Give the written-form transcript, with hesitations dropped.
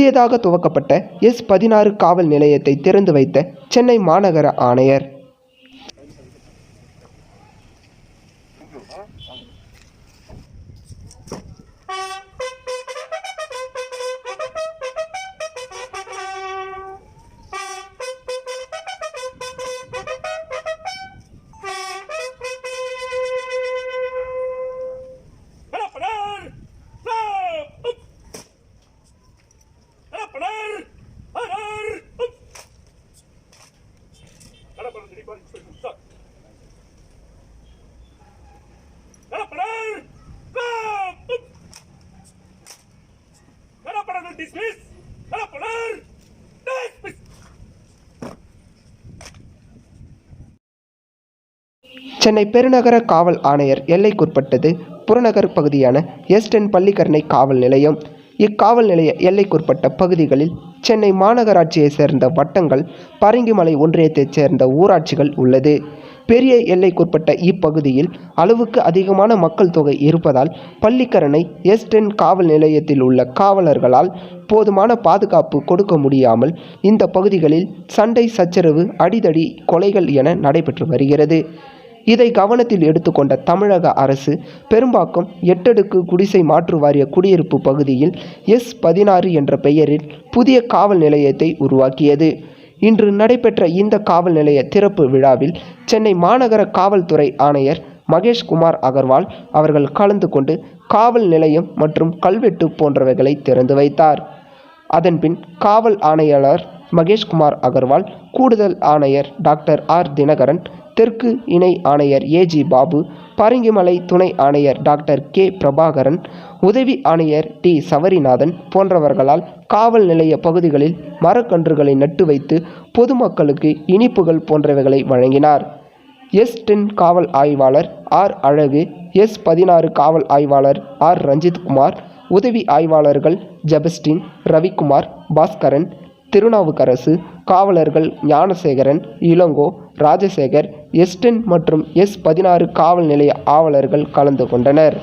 புதியதாக துவக்கப்பட்ட S16 காவல் நிலையத்தை திறந்து வைத்த சென்னை மாநகர ஆணையர். சென்னை பெருநகர காவல் ஆணையர் எல்லைக்குட்பட்டது புறநகர் பகுதியான S10 பள்ளிக்கரணை காவல் நிலையம். இக்காவல் நிலைய எல்லைக்குட்பட்ட பகுதிகளில் சென்னை மாநகராட்சியை சேர்ந்த வட்டங்கள், பரங்கிமலை ஒன்றியத்தைச் சேர்ந்த ஊராட்சிகள் உள்ளது. பெரிய எல்லைக்குட்பட்ட இப்பகுதியில் அளவுக்கு அதிகமான மக்கள் தொகை இருப்பதால் பள்ளிக்கரணை S10 காவல் நிலையத்தில் உள்ள காவலர்களால் போதுமான பாதுகாப்பு கொடுக்க முடியாமல் இந்த பகுதிகளில் சண்டை சச்சரவு, அடிதடி, கொலைகள் என நடைபெற்று வருகிறது. இதை கவனத்தில் எடுத்துக்கொண்ட தமிழக அரசு பெரும்பாக்கம் 8 அடுக்கு குடிசை மாற்று வாரிய குடியிருப்பு பகுதியில் S16 என்ற பெயரில் புதிய காவல் நிலையத்தை உருவாக்கியது. இன்று நடைபெற்ற இந்த காவல் நிலைய திறப்பு விழாவில் சென்னை மாநகர காவல்துறை ஆணையர் மகேஷ்குமார் அகர்வால் அவர்கள் கலந்து கொண்டு காவல் நிலையம் மற்றும் கல்வெட்டு போன்றவைகளை திறந்து வைத்தார். அதன்பின் காவல் ஆணையாளர் மகேஷ்குமார் அகர்வால், கூடுதல் ஆணையர் டாக்டர் R தினகரன், தெற்கு இணை ஆணையர் AG பாபு, பரங்கிமலை துணை ஆணையர் டாக்டர் K பிரபாகரன், உதவி ஆணையர் T சவரிநாதன் போன்றவர்களால் காவல் நிலைய பகுதிகளில் மரக்கன்றுகளை நட்டு வைத்து பொதுமக்களுக்கு இனிப்புகள் போன்றவைகளை வழங்கினார். S10 காவல் ஆய்வாளர் R அழகு, S16 காவல் ஆய்வாளர் R ரஞ்சித்குமார், உதவி ஆய்வாளர்கள் ஜெபஸ்டின், ரவிக்குமார், பாஸ்கரன், திருநாவுக்கரசு, காவலர்கள் ஞானசேகரன், இளங்கோ, ராஜசேகர், S10 மற்றும் S16 காவல் நிலைய ஆவலர்கள் கலந்து கொண்டனர்.